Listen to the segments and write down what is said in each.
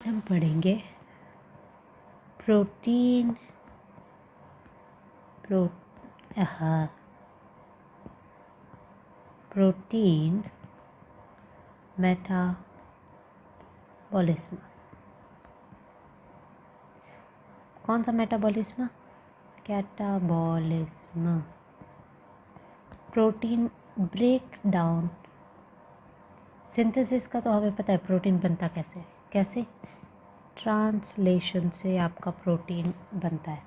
हम पढ़ेंगे protein protein metabolism. कौन सा metabolism? Catabolism. Protein break down. Synthesis का तो हमें पता है प्रोटीन बनता कैसे ट्रांसलेशन से आपका प्रोटीन बनता है।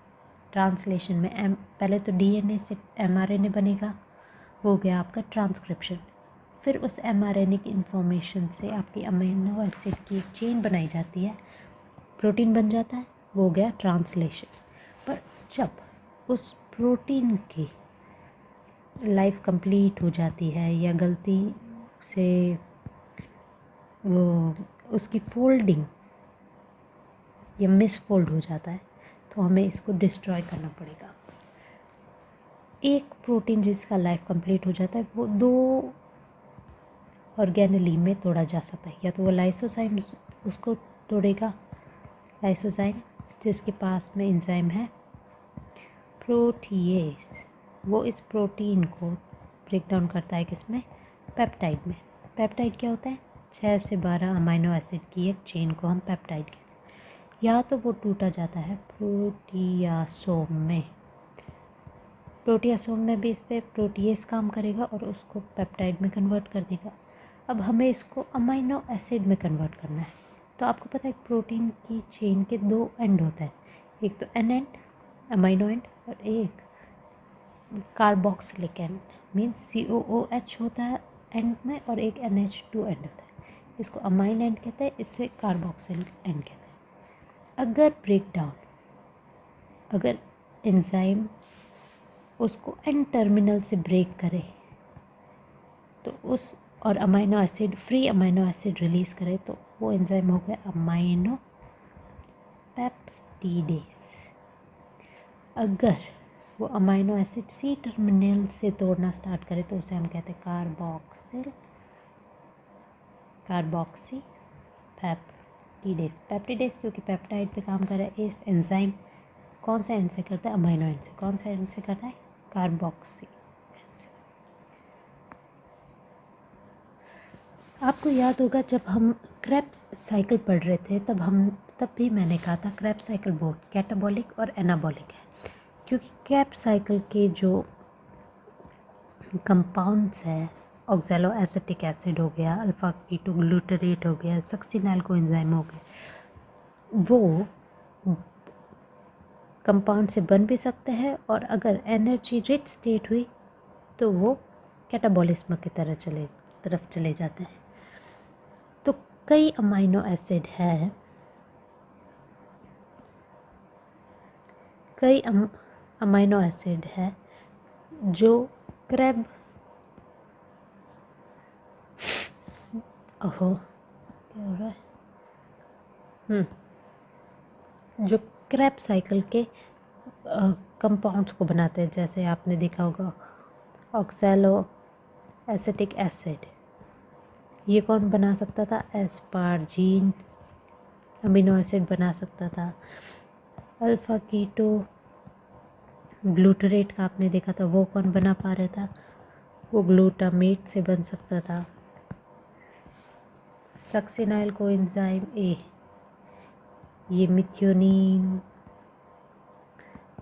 ट्रांसलेशन में पहले तो डीएनए से एमआरएनए बनेगा, हो गया आपका ट्रांसक्रिप्शन। फिर उस एमआरएनए की इंफॉर्मेशन से आपकी अमीनो एसिड की एक चेन बनाई जाती है, प्रोटीन बन जाता है, वो हो गया ट्रांसलेशन। पर जब उस प्रोटीन की लाइफ कंप्लीट हो जाती है या गलती से वो उसकी फोल्डिंग या मिसफोल्ड हो जाता है, तो हमें इसको डिस्ट्रॉय करना पड़ेगा। एक प्रोटीन जिसका लाइफ कंप्लीट हो जाता है वो 2 ऑर्गेनेली में तोड़ा जा सकता है। या तो वो लाइसोजाइम उसको तोड़ेगा, लाइसोजाइम जिसके पास में एंजाइम है प्रोटीएज, वो इस प्रोटीन को ब्रेक डाउन करता है किसमें? पेप्टाइड में। पेप्टाइड क्या होता है? 6 से 12 अमीनो एसिड की एक चेन को हम पेप्टाइड कहते हैं। या तो वो टूटा जाता है प्रोटियासोम में, प्रोटियासोम में भी इस पर प्रोटीएज काम करेगा और उसको पेप्टाइड में कन्वर्ट कर देगा। अब हमें इसको अमीनो एसिड में कन्वर्ट करना है। तो आपको पता है प्रोटीन की चेन के 2 एंड होता है, एक तो एन एंड अमीनो एंड और एक कार्बोक्सिलिक एंड, मीन्स COOH होता है एंड में और एक NH2 एंड होता है। इसको अमाइन एंड कहते हैं, इससे कार्बोक्सिलिक एंड कहते हैं। अगर ब्रेक डाउन, अगर एंजाइम उसको एन टर्मिनल से ब्रेक करे तो उस और amino acid free amino acid release करे तो वो एंजाइम हो गया अमीनो पेप्टिडेज। अगर वो अमीनो एसिड सी टर्मिनल से तोड़ना स्टार्ट करे तो उसे हम कहते हैं कार्बोक्सी पेप्टिडेज। पेप्टिडेज क्योंकि पेप्टाइड पे काम कर रहा है। इस एंजाइम कौन सा एंड से करता है? अमीनो एंड से। कौन सा एंड से करता है? कार्बोक्सी एंड से। आपको याद होगा जब हम क्रेब्स साइकिल पढ़ रहे थे तब भी मैंने कहा था क्रेब्स साइकिल बोथ कैटाबॉलिक और एनाबॉलिक है, क्योंकि क्रेब्स साइकिल के जो कंपाउंड्स है, ऑक्सैलो एसिटिक एसिड हो गया, अल्फा कीटो ग्लूटरेट हो गया, सक्सिनाइल कोएंजाइम हो गया, वो कंपाउंड से बन भी सकते हैं और अगर एनर्जी रिच स्टेट हुई तो वो कैटाबॉलिज्म की तरफ चले जाते हैं। तो कई अमीनो एसिड है, अमीनो एसिड है जो क्रेब क्या हो रहा है जो क्रेब साइकिल के कंपाउंड्स को बनाते हैं। जैसे आपने देखा होगा ऑक्सैलो एसिटिक एसिड, ये कौन बना सकता था? एस्पार्जीन अमीनो एसिड बना सकता था। अल्फा कीटो ग्लूटरेट का आपने देखा था, वो कौन बना पा रहा था? वो ग्लूटामेट से बन सकता था। सक्सिनाइल कोएंजाइम ए, ये मिथ्योनिन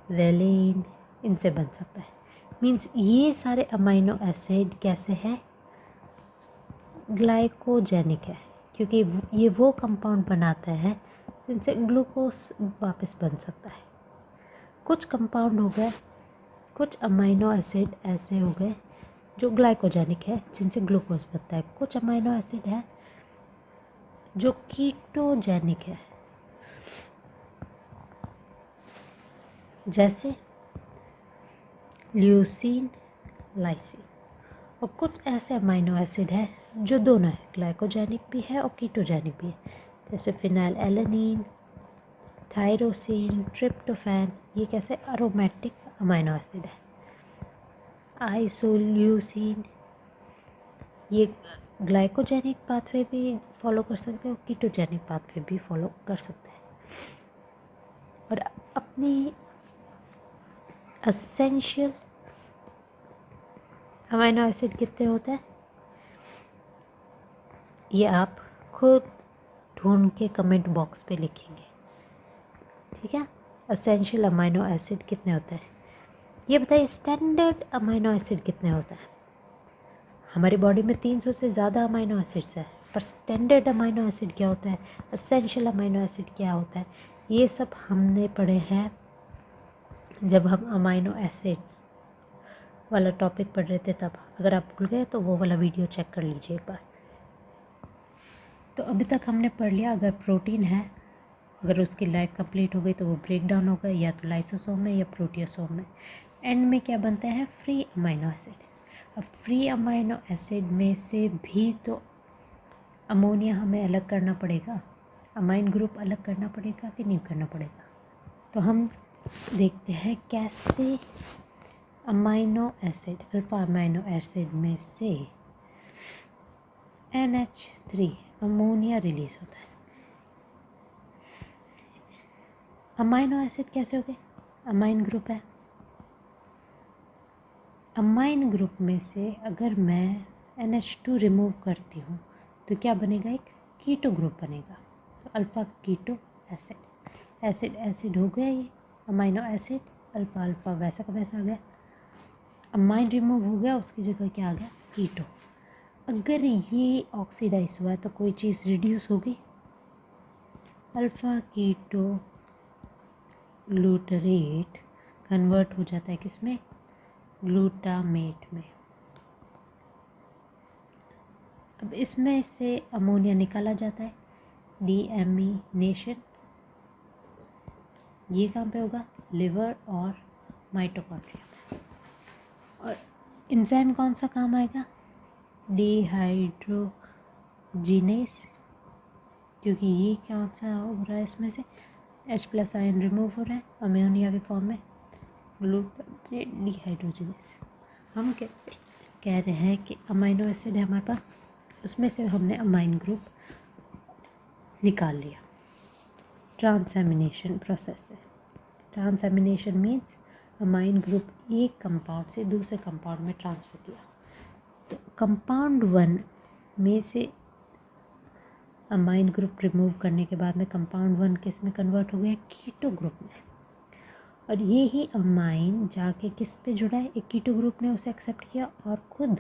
वेलिन इनसे बन सकता है। मीन्स ये सारे अमीनो एसिड कैसे हैं? ग्लाइकोजेनिक है, क्योंकि ये वो कंपाउंड बनाते हैं जिनसे ग्लूकोज वापस बन सकता है। कुछ कंपाउंड हो गए, कुछ अमीनो एसिड ऐसे हो गए जो ग्लाइकोजेनिक है जिनसे ग्लूकोज बनता है। कुछ अमीनो एसिड है जो कीटोजेनिक है, जैसे ल्यूसीन लाइसिन। और कुछ ऐसे अमीनो एसिड है जो दोनों है, ग्लाइकोजेनिक भी है और कीटोजेनिक भी है, जैसे फिनाइल एलेनिन, थायरोसिन, ट्रिप्टोफैन। ये कैसे अरोमेटिक अमीनो एसिड है। आइसोल्यूसिन, ये ग्लाइकोजेनिक पाथवे भी फॉलो कर सकते हो, कीटोजेनिक पाथवे भी फॉलो कर सकते हैं। और अपनी एसेंशियल अमीनो एसिड कितने होते हैं ये आप खुद ढूंढ के कमेंट बॉक्स पे लिखेंगे, ठीक है। एसेंशियल अमीनो एसिड कितने होते हैं ये बताइए। स्टैंडर्ड अमीनो एसिड कितने होता है? हमारी बॉडी में 300 से ज़्यादा अमीनो एसिड्स है, पर स्टैंडर्ड अमीनो एसिड क्या होता है, एसेंशियल अमीनो एसिड क्या होता है, ये सब हमने पढ़े हैं जब हम अमीनो एसिड्स वाला टॉपिक पढ़ रहे थे तब। अगर आप भूल गए तो वो वाला वीडियो चेक कर लीजिए एक बार। तो अभी तक हमने पढ़ लिया, अगर प्रोटीन है, अगर उसकी लाइफ कंप्लीट हो गई तो वो ब्रेक डाउन होगा या तो लाइसोसोम में या प्रोटियोसोम में। एंड में क्या बनता है, फ्री अमीनो एसिड। अब फ्री अमीनो एसिड में से भी तो अमोनिया हमें अलग करना पड़ेगा, अमाइन ग्रुप अलग करना पड़ेगा कि नहीं करना पड़ेगा। तो हम देखते हैं कैसे amino acid, alpha amino acid में से NH3 अमोनिया रिलीज होता है। अमाइनो एसिड कैसे हो गए, अमाइन ग्रुप है। अमाइन ग्रुप में से अगर मैं NH2 रिमूव करती हूँ तो क्या बनेगा, एक कीटो ग्रुप बनेगा। तो alpha keto acid, acid acid हो गया ये अमाइनो एसिड, अल्फ़ा अल्फ़ा वैसा का वैसा आ गया। अमाइन रिमूव हो गया, उसकी जगह क्या आ गया, कीटो। अगर ये ऑक्सीडाइज हुआ है तो कोई चीज़ रिड्यूस होगी, अल्फ़ा कीटो ग्लूटरेट कन्वर्ट हो जाता है किसमें, ग्लूटामेट में। अब इसमें से अमोनिया निकाला जाता है, डीएमीनेशन। ये कहाँ पे होगा, लिवर और माइटोकॉन्ड्रिया। और एंजाइम कौन सा काम आएगा, डिहाइड्रोजिनेस, क्योंकि ये कौन सा हो रहा है, इसमें से H+ आयन रिमूव हो रहा है अमोनिया के फॉर्म में, डिहाइड्रोजिनेस। हम कह रहे हैं कि अमाइनो एसिड है हमारे पास, उसमें से हमने अमाइन ग्रुप निकाल लिया ट्रांसएमिनेशन प्रोसेस से। ट्रांसएमिनेशन मीन्स अमाइन ग्रुप एक कंपाउंड से दूसरे कंपाउंड में ट्रांसफ़र किया। तो कंपाउंड 1 में से अमाइन ग्रुप रिमूव करने के बाद में कंपाउंड 1 किस में कन्वर्ट हो गया, कीटो ग्रुप में। और ये ही अमाइन जाके किस पे जुड़ा है, एक कीटो ग्रुप ने उसे एक्सेप्ट किया और खुद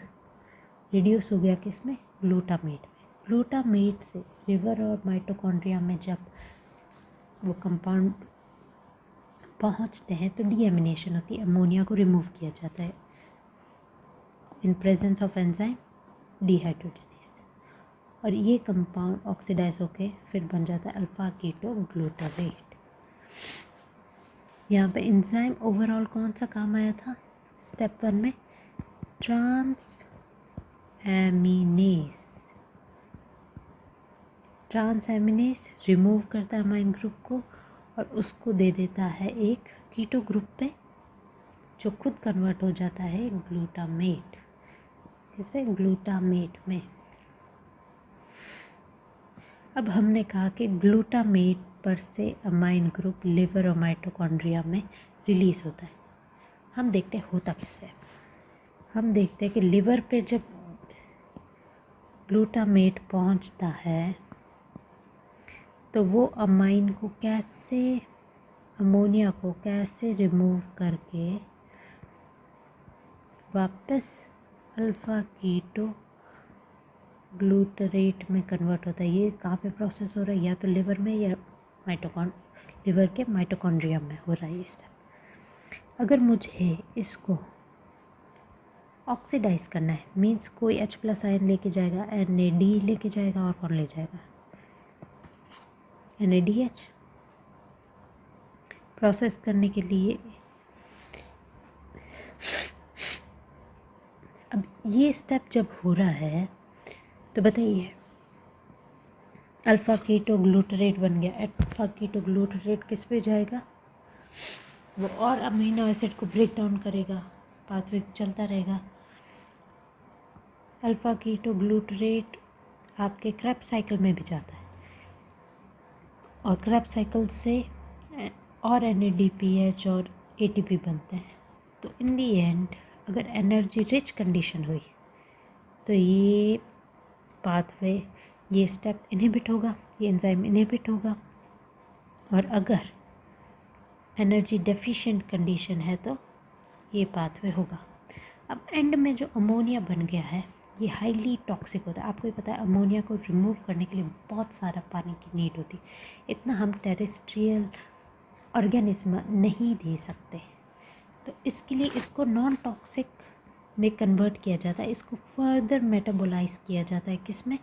रिड्यूस हो गया किस में, ग्लूटामेट में। ग्लूटामेट से लिवर और माइटोकॉन्ड्रिया में जब वो कंपाउंड पहुंचते हैं तो डीएमिनेशन होती है, अमोनिया को रिमूव किया जाता है in presence of enzyme dehydrogenase. और ये कंपाउंड ऑक्सीडाइज होके फिर बन जाता है अल्फ़ा कीटो ग्लूटारेट। यहाँ पे एंजाइम ओवरऑल कौन सा काम आया था, स्टेप 1 में ट्रांसएमिनेस रिमूव करता है अमाइन ग्रुप को और उसको दे देता है एक कीटो ग्रुप पे, जो खुद कन्वर्ट हो जाता है ग्लूटामेट, इसमें ग्लूटामेट में। अब हमने कहा कि ग्लूटामेट पर से अमाइन ग्रुप लिवर और माइटोकॉन्ड्रिया में रिलीज़ होता है। हम देखते हैं होता कैसे है। हम देखते हैं कि लिवर पे जब ग्लूटामेट पहुंचता है तो वो अमाइन को कैसे, अमोनिया को कैसे रिमूव करके वापस अल्फ़ा कीटो ग्लूटरेट में कन्वर्ट होता है। ये कहाँ पे प्रोसेस हो रहा है, या तो लिवर में या लिवर के माइटोकॉन्ड्रिया में हो रहा है ये स्टेप। अगर मुझे इसको ऑक्सीडाइज करना है, मीन्स कोई H+ आयन लेके जाएगा, NAD लेके जाएगा और कौन ले जाएगा, NADH। प्रोसेस करने के लिए अब ये स्टेप जब हो रहा है तो बताइए, अल्फ़ा कीटो ग्लूटरेट बन गया। अल्फ़ा कीटो ग्लूटरेट किस पे जाएगा, वो और अमीनो एसिड को ब्रेक डाउन करेगा, पाथवे चलता रहेगा। अल्फ़ा कीटो ग्लूटरेट आपके क्रेब्स साइकिल में भी जाता है और क्रेब्स साइकिल से और NADPH और ATP बनते हैं। तो इन दी एंड अगर एनर्जी रिच कंडीशन हुई तो ये पाथवे, ये स्टेप इनहिबिट होगा, ये एंजाइम इनहिबिट होगा। और अगर एनर्जी डेफिशिएंट कंडीशन है तो ये पाथवे होगा। अब एंड में जो अमोनिया बन गया है ये हाईली टॉक्सिक होता है। आपको ही पता है अमोनिया को रिमूव करने के लिए बहुत सारा पानी की नीड होती है। इतना हम टेरेस्ट्रियल ऑर्गेनिज्म नहीं दे सकते। तो इसके लिए इसको नॉन टॉक्सिक में कन्वर्ट किया जाता है, इसको फर्दर मेटाबोलाइज किया जाता है। किस में?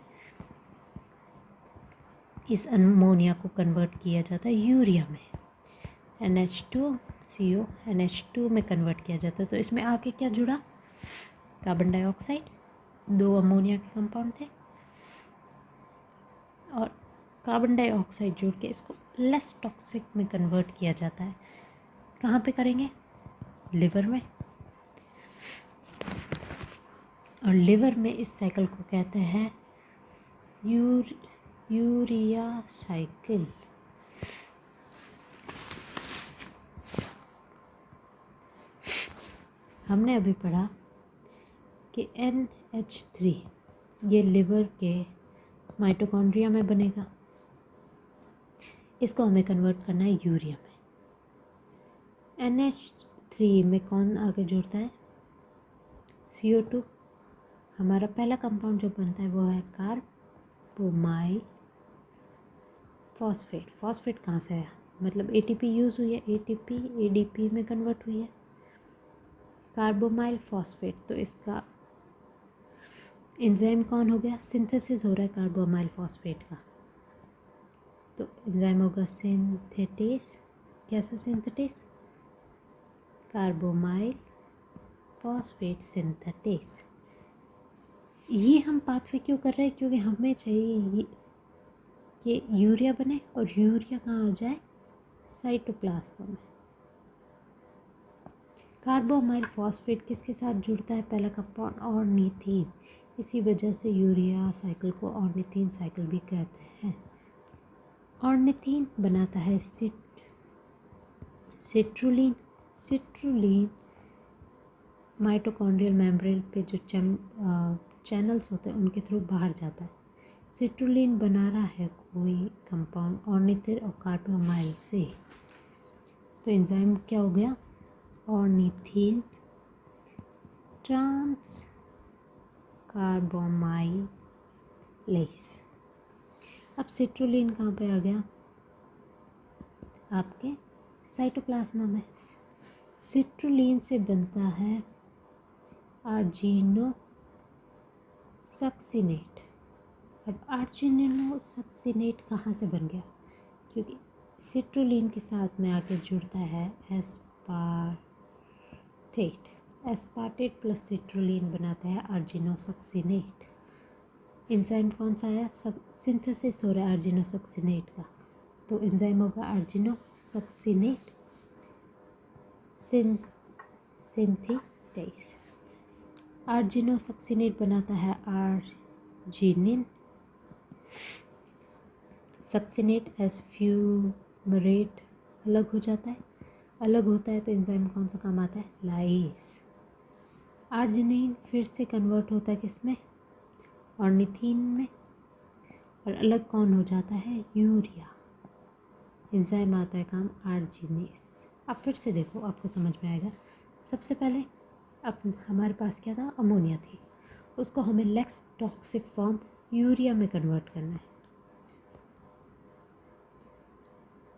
इस अमोनिया को कन्वर्ट किया जाता है यूरिया में, NH2CO NH2 में कन्वर्ट किया जाता है। तो इसमें आगे क्या जुड़ा? कार्बन डाइऑक्साइड, 2 अमोनिया के कंपाउंड थे और कार्बन डाइऑक्साइड जोड़ के इसको लेस टॉक्सिक में कन्वर्ट किया जाता है। कहाँ पे करेंगे? लिवर में। और लिवर में इस साइकिल को कहते हैं यूरिया साइकिल। हमने अभी पढ़ा कि NH3 ये लिवर के माइटोकॉन्ड्रिया में बनेगा, इसको हमें कन्वर्ट करना है यूरिया में। NH3 में कौन आगे जुड़ता है? CO2। हमारा पहला कंपाउंड जो बनता है वो है कार्बोमाइल फॉस्फेट। फॉस्फेट कहाँ से आया? मतलब ATP यूज़ हुई है, ATP ADP में कन्वर्ट हुई है, कार्बोमाइल फॉस्फेट। तो इसका एंजाइम कौन हो गया? सिंथेसिस हो रहा है कार्बोमाइल फॉस्फेट का। तो एंजाइम होगा सिंथेटिस। कैसा सिंथेटिस? Carbamoyl phosphate synthetase. ये हम पाथवे क्यों कर रहे हैं? क्योंकि हमें चाहिए कि यूरिया बने और यूरिया कहाँ आ जाए? साइटोप्लाज्म में। कार्बोमाइल फॉस्फेट किसके साथ जुड़ता है? पहला कंपाउंड ऑर्निथीन। इसी वजह से यूरिया साइकिल को ऑर्निथीन साइकिल भी कहते हैं। ऑर्निथीन बनाता है सिट्रुलिन। सिट्रुलिन माइटोकॉन्ड्रियल मेम्ब्रेन पे जो चैनल्स होते हैं उनके थ्रू बाहर जाता है। सिट्रुलिन बना रहा है कोई कंपाउंड ऑर्निथिन और कार्बोमाइल से। तो एंजाइम क्या हो गया? Ornithine transcarbamylase. अब सिट्रुलिन कहाँ पे आ गया? आपके साइटोप्लाज्मा में। सिट्रुलिन से बनता है आर्जिनोसक्सिनेट। अब आर्जिनोसक्सिनेट कहाँ से बन गया? क्योंकि सिट्रुलिन के साथ में आके जुड़ता है एस्पार्टेट। एस्पार्टेट प्लस सिट्रुलिन बनाता है आर्जिनोसक्सिनेट। एंजाइम कौन सा आया? सिंथेसिस हो रहा है आर्जिनोसक्सिनेट का। तो एंजाइम होगा आर्जिनोसक्सिनेट सिंथेटेस। आर्जिनोसक्सिनेट बनाता है आर्जिनिन। सक्सिनेट एस फ्यूमरेट अलग हो जाता है, अलग होता है तो एंजाइम कौन सा काम आता है? लाइस। आर्जिनिन फिर से कन्वर्ट होता है किस में? ऑर्निथीन में। और अलग कौन हो जाता है? यूरिया। एंजाइम आता है काम आर्जिनेस। अब फिर से देखो, आपको समझ में आएगा। सबसे पहले अब हमारे पास क्या था? अमोनिया थी, उसको हमें लेस टॉक्सिक फॉर्म यूरिया में कन्वर्ट करना है।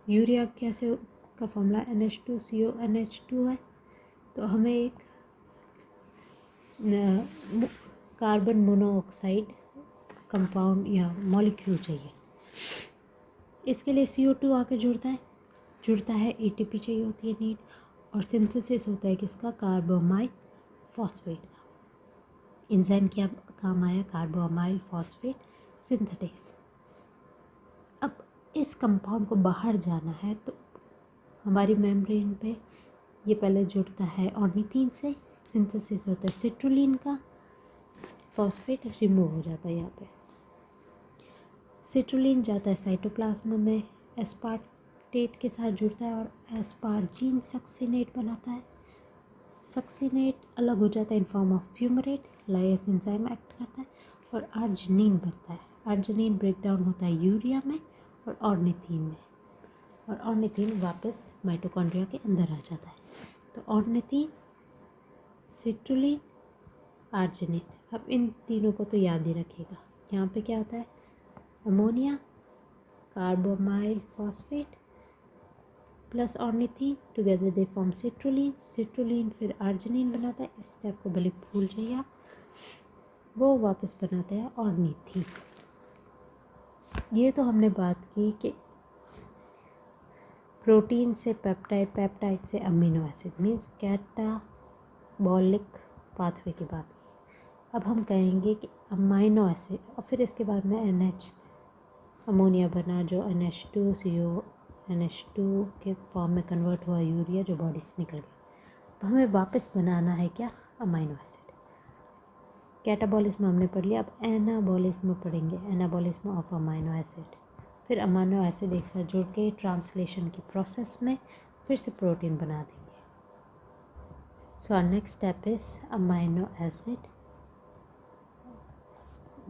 यूरिया कैसे का फॉर्मूला? NH2CO NH2 है। तो हमें एक कार्बन मोनोऑक्साइड कंपाउंड या मॉलिक्यूल चाहिए। इसके लिए CO2 आके जुड़ता है, ATP चाहिए होती है नीड, और सिंथेसिस होता है किसका? कार्बोमाइल फॉस्फेट का। एंजाइम क्या काम आया? Carbamoyl phosphate synthetase. अब इस कंपाउंड को बाहर जाना है तो हमारी मेम्ब्रेन पे ये पहले जुड़ता है ऑर्निथीन से, सिंथेसिस होता है सिट्रुलिन का, फॉस्फेट रिमूव हो जाता है यहाँ पे। सिट्रुलिन जाता है साइटोप्लाज्म में, एस्पार्टेट के साथ जुड़ता है और एस्पार्जीन सक्सिनेट बनाता है। सक्सिनेट अलग हो जाता है in form of fumarate, lyase enzyme act करता है और अर्जिनिन बनता है। अर्जिनिन ब्रेक डाउन होता है यूरिया में और ऑर्निथीन में, और ऑर्निथीन वापस माइटोकॉन्ड्रिया के अंदर आ जाता है। तो ऑर्निथीन, सिट्रुलिन, अर्जिनिन, अब इन तीनों को तो याद ही रखिएगा। यहाँ पे क्या आता है, ammonia, carbamoyl phosphate plus ornithine together they form citrulline. Citrulline फिर अर्जिनिन बनाता है, इस स्टेप को भले भूल जाइए आप, वो वापस बनाता है ऑर्निथीन। ये तो हमने बात की कि प्रोटीन से पेप्टाइड, पेप्टाइड से amino acid, means catabolic pathway की बात की। अब हम कहेंगे कि अमाइनो एसिड, और फिर इसके बाद में NH, अमोनिया बना जो NH2CO NH2 के फॉर्म में कन्वर्ट हुआ यूरिया जो बॉडी से निकल गया। तो हमें वापस बनाना है क्या, अमाइनो एसिड। कैटाबॉलिज्म हमने पढ़ लिया, अब एनाबॉलिज्म पढ़ेंगे, एनाबॉलिज्म ऑफ अमाइनो एसिड। फिर अमाइनो एसिड एक साथ जुड़ के ट्रांसलेशन की प्रोसेस में फिर से प्रोटीन बना देंगे। So our next step is amino acid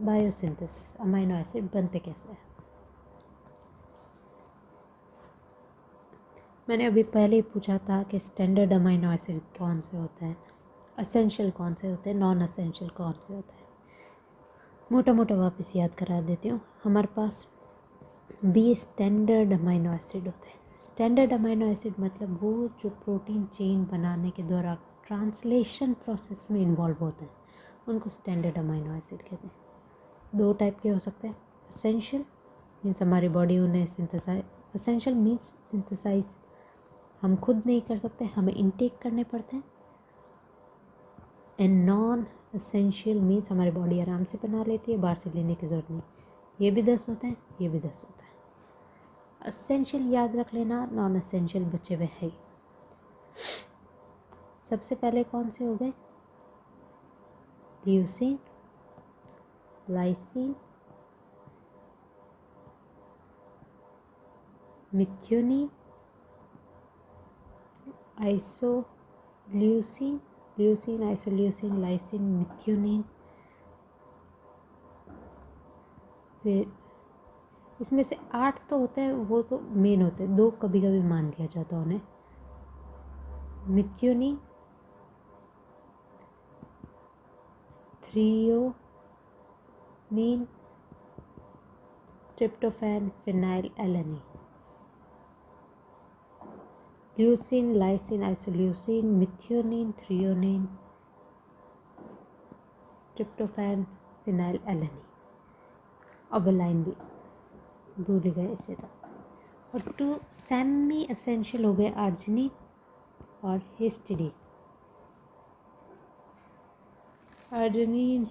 biosynthesis. Amino acid बनते कैसे हैं, मैंने अभी पहले ही पूछा था कि स्टैंडर्ड अमाइनो एसिड कौन से होते हैं, असेंशियल कौन से होते हैं, नॉन असेंशियल कौन से होते हैं। मोटा मोटा वापस याद करा देती हूँ। हमारे पास 20 स्टैंडर्ड अमाइनो एसिड होते हैं। स्टैंडर्ड अमाइनो एसिड मतलब वो जो प्रोटीन चेन बनाने के दौरान ट्रांसलेशन प्रोसेस में इन्वॉल्व होते हैं, उनको स्टैंडर्ड अमाइनो एसिड कहते हैं। 2 टाइप के हो सकते हैं, असेंशियल मीन्स हमारी बॉडी उन्हें सिंथेसाइज, असेंशियल मीन्स सिंथेसाइज हम खुद नहीं कर सकते, हमें इनटेक करने पड़ते हैं। एंड नॉन असेंशियल मीन्स हमारी बॉडी आराम से बना लेती है, बाहर से लेने की ज़रूरत नहीं। ये भी 10 होते हैं, ये भी 10 होता है। असेंशियल याद रख लेना, नॉन असेंशियल बचे हुए है। सबसे पहले कौन से हो गए, leucine, lysine, methionine, isoleucine, leucine, isoleucine, lysine, methionine. फिर इसमें से 8 तो होते हैं, वो तो मेन होते हैं, 2 कभी कभी मान लिया जाता है उन्हें। Methionine, threonine, tryptophan, phenylalanine. Leucine, lysine, isoleucine, methionine, threonine, tryptophan, phenylalanine. अब लाइन भी भूल गए इसे तो। और 2 सेमी असेंशियल हो गए, अर्जिनिन और हिस्टिडीन। अर्जिनिन,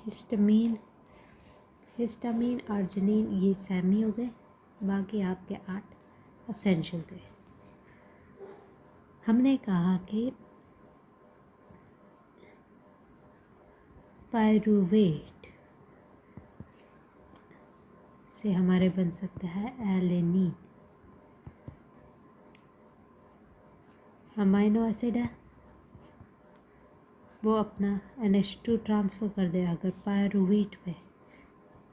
हिस्टामीन, अर्जिनिन, ये सेमी हो गए, बाकी आपके 8 असेंशियल थे। हमने कहा कि पायरूवेट से हमारे बन सकता है एलेनिन। अमाइनो एसिड है, वो अपना NH2 ट्रांसफ़र कर दे। अगर पायरूवेट पे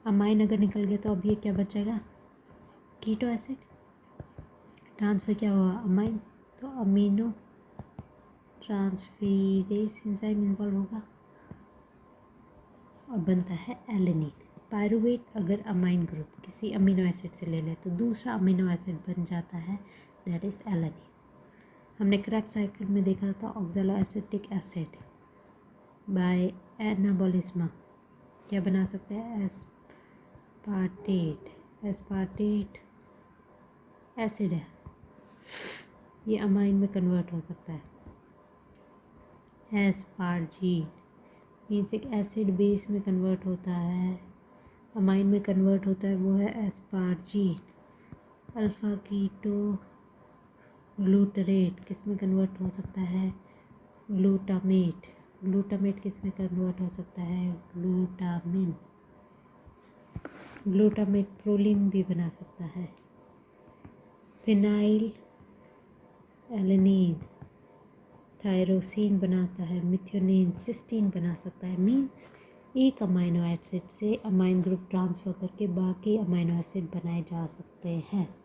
अमाइन अगर निकल गया तो अब ये क्या बचेगा, कीटो एसिड। ट्रांसफ़र क्या हुआ, अमाइन, तो अमीनो ट्रांसफेरेज एंजाइम इन्वॉल्व होगा और बनता है एलेनिन। पायरूवेट अगर अमाइन ग्रुप किसी अमीनो एसिड से ले ले तो दूसरा अमीनो एसिड बन जाता है, दैट इज़ एलेनिन। हमने क्रेब्स साइकिल में देखा था, ऑक्सैलोएसिटिक एसिड बाय एनाबॉलिज्म क्या बना सकते हैं, एस्पार्टेट एसिड है, ये अमाइन में कन्वर्ट हो सकता है। एस्पार्जीन मीन्स एक एसिड बेस में कन्वर्ट होता है, अमाइन में कन्वर्ट होता है, वो है एस्पार्जीन। अल्फ़ा कीटो ग्लूटरेट किस में कन्वर्ट हो सकता है, ग्लूटामेट, ग्लूटामेट किस में कन्वर्ट हो सकता है? ग्लूटामिन। ग्लूटामेट प्रोलीन भी बना सकता है। फिनाइल एलेनिन थायरोसिन बनाता है। मिथ्योनिन सिस्टीन बना सकता है। मीन्स एक अमाइनो एसिड से अमाइन ग्रुप ट्रांसफ़र करके बाकी अमाइनो एसिड बनाए जा सकते हैं।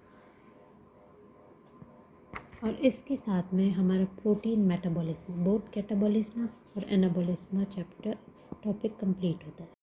और इसके साथ में हमारा प्रोटीन मेटाबॉलिज्म, बोथ कैटाबॉलिज्म और एनाबॉलिज्म चैप्टर टॉपिक कंप्लीट होता है।